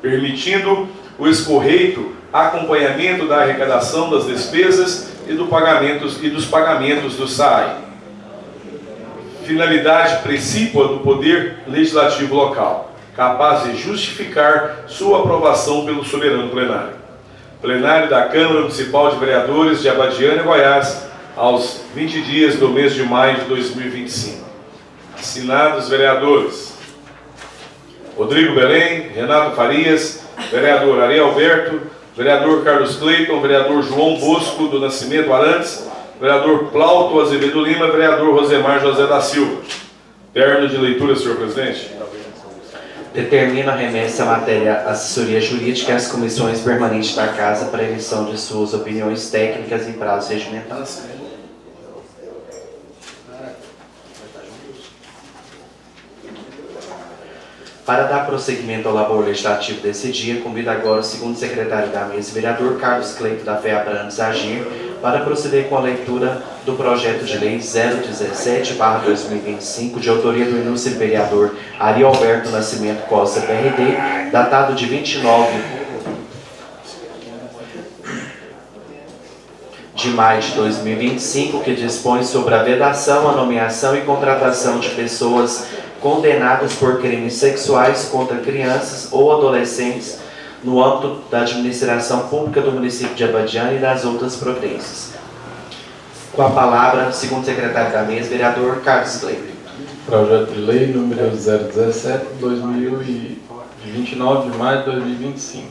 permitindo o escorreito acompanhamento da arrecadação das despesas e dos pagamentos do SAI. Finalidade precípua do Poder Legislativo local, capaz de justificar sua aprovação pelo soberano plenário. Plenário da Câmara Municipal de Vereadores de Abadiânia, Goiás, aos 20 dias do mês de maio de 2025. Assinados vereadores Rodrigo Belém, Renato Farias, vereador Ariel Alberto, vereador Carlos Cleiton, vereador João Bosco do Nascimento Arantes, vereador Plauto Azevedo Lima, vereador Rosemar José da Silva. Término de leitura, senhor presidente. Determina a remessa à matéria assessoria jurídica às comissões permanentes da Casa para emissão de suas opiniões técnicas em prazos regimentados. Para dar prosseguimento ao labor legislativo desse dia, convido agora o segundo secretário da mesa, vereador Carlos Cleito da FEABRANES Agir, para proceder com a leitura do projeto de lei 017/2025, de autoria do ilustre vereador Ariel Alberto Nascimento Costa, PRD, datado de 29 de maio de 2025, que dispõe sobre a vedação, a nomeação e contratação de pessoas condenadas por crimes sexuais contra crianças ou adolescentes no âmbito da administração pública do município de Abadiânia e das outras providências. Com a palavra, segundo secretário da mesa, vereador Carlos Cleito. Projeto de lei número 017, de 29 de maio de 2025.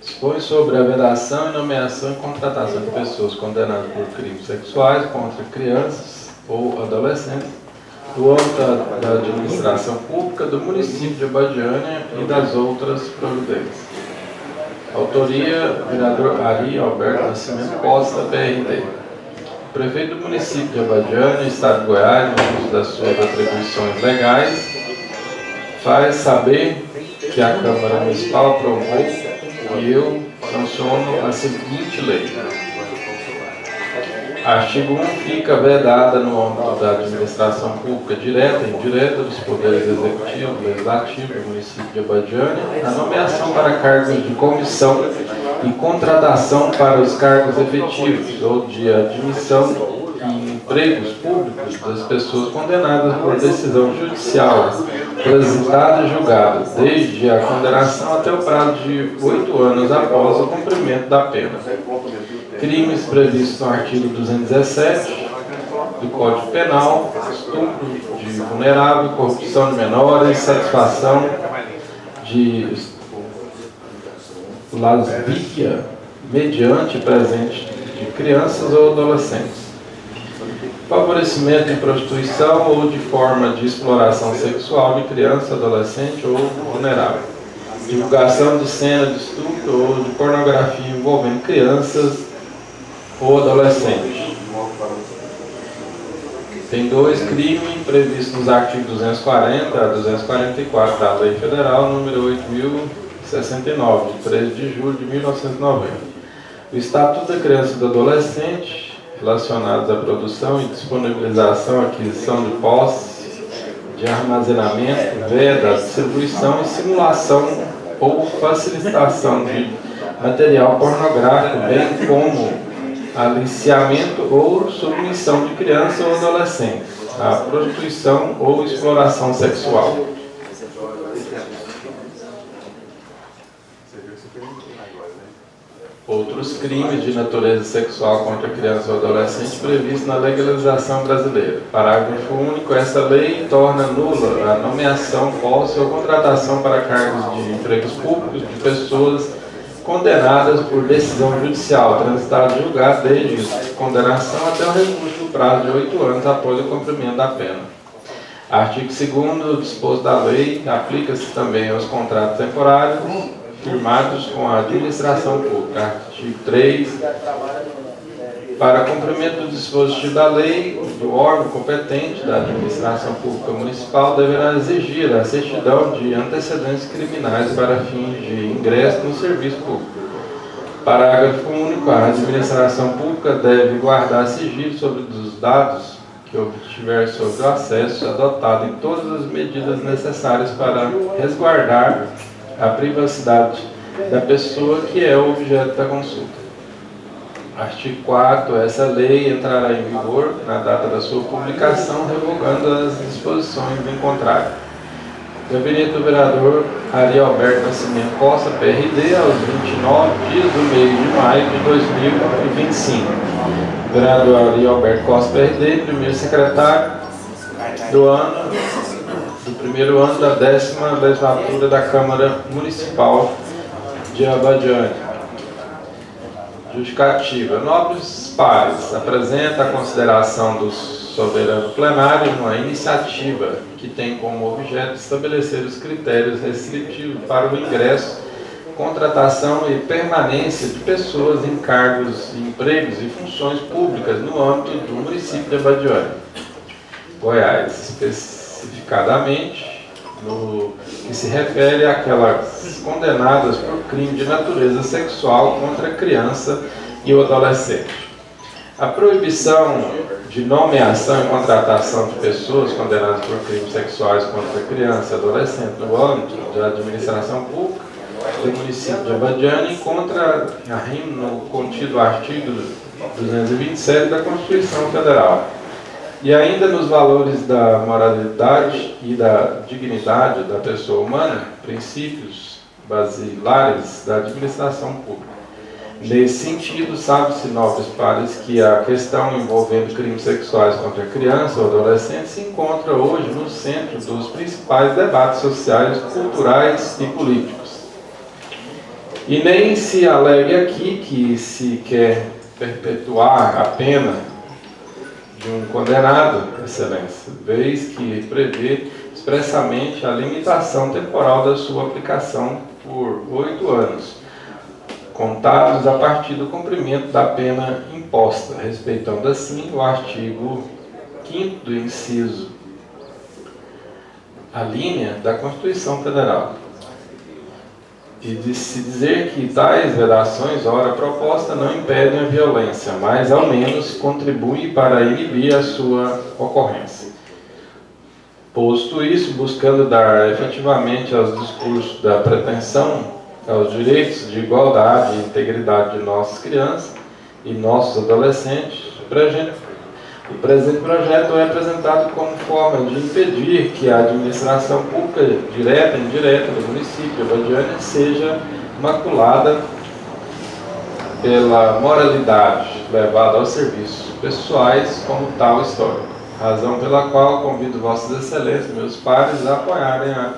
Dispõe sobre a vedação e nomeação e contratação de pessoas condenadas por crimes sexuais contra crianças ou adolescentes do âmbito da administração pública do município de Abadiânia e das outras providências. Autoria, vereador Ari Alberto Nascimento Costa, PRD. O prefeito do município de Abadiânia, Estado de Goiás, no uso das suas atribuições legais, faz saber que a Câmara Municipal aprovou e eu sanciono a seguinte lei. Artigo 1. Fica vedada no âmbito da administração pública direta e indireta dos poderes executivo e legislativo do município de Abadiânia a nomeação para cargos de comissão e contratação para os cargos efetivos ou de admissão e empregos públicos das pessoas condenadas por decisão judicial, transitada e julgada, desde a condenação até o prazo de 8 anos após o cumprimento da pena. Crimes previstos no artigo 217 do Código Penal: estupro de vulnerável, corrupção de menores, satisfação de lascívia mediante presente de crianças ou adolescentes, favorecimento de prostituição ou de forma de exploração sexual de criança, adolescente ou vulnerável, divulgação de cena de estupro ou de pornografia envolvendo crianças ou adolescentes. Tem 2 crimes previstos nos artigos 240 a 244 da Lei Federal número 8.069, de 13 de julho de 1990. O Estatuto da Criança e do Adolescente, relacionados à produção e disponibilização, aquisição de posse, de armazenamento, veda, distribuição e simulação ou facilitação de material pornográfico, bem como aliciamento ou submissão de criança ou adolescente à prostituição ou exploração sexual. Outros crimes de natureza sexual contra criança ou adolescente previstos na legislação brasileira. Parágrafo único. Essa lei torna nula a nomeação, posse ou contratação para cargos de empregos públicos de pessoas condenadas por decisão judicial, transitada e julgada desde a condenação até o recurso do prazo de 8 anos após o cumprimento da pena. Artigo 2º, o disposto da lei aplica-se também aos contratos temporários firmados com a administração pública. Artigo 3. Para cumprimento do dispositivo da lei, do órgão competente da administração pública municipal deverá exigir a certidão de antecedentes criminais para fins de ingresso no serviço público. Parágrafo único. A administração pública deve guardar sigilo sobre os dados que obtiver sobre o acesso, adotado em todas as medidas necessárias para resguardar a privacidade da pessoa que é o objeto da consulta. Artigo 4º. Essa lei entrará em vigor na data da sua publicação, revogando as disposições em contrário. Gabinete do vereador Ari Alberto Nascimento Costa, PRD, aos 29 dias do mês de maio de 2025. Vereador Ari Alberto Costa, PRD, primeiro secretário do primeiro ano da 10ª legislatura da Câmara Municipal de Abadiânia. Justificativa. Nobres pares, apresenta a consideração do soberano plenário uma iniciativa que tem como objeto estabelecer os critérios restritivos para o ingresso, contratação e permanência de pessoas em cargos, empregos e funções públicas no âmbito do município de Abadiânia, Goiás, especificadamente no que se refere àquelas condenadas por crime de natureza sexual contra a criança e o adolescente. A proibição de nomeação e contratação de pessoas condenadas por crimes sexuais contra a criança e adolescente no âmbito da administração pública do município de Abadiânia encontra no contido artigo 227 da Constituição Federal. E ainda nos valores da moralidade e da dignidade da pessoa humana, princípios basilares da administração pública. Nesse sentido, sabe-se, nobres pares, que a questão envolvendo crimes sexuais contra criança ou adolescente se encontra hoje no centro dos principais debates sociais, culturais e políticos. E nem se alegue aqui que se quer perpetuar a pena de um condenado, excelência, vez que prevê expressamente a limitação temporal da sua aplicação por 8 anos, contados a partir do cumprimento da pena imposta, respeitando assim o artigo 5º do inciso a linha da Constituição Federal. E de se dizer que tais vedações, ora proposta, não impedem a violência, mas ao menos contribuem para inibir a sua ocorrência. Posto isso, buscando dar efetivamente aos discursos da pretensão aos direitos de igualdade e integridade de nossas crianças e nossos adolescentes, O presente projeto é apresentado como forma de impedir que a administração pública, direta e indireta do município de Abadiânia, seja maculada pela moralidade levada aos serviços pessoais como tal histórico. Razão pela qual convido Vossas Excelências, meus pares, a apoiarem a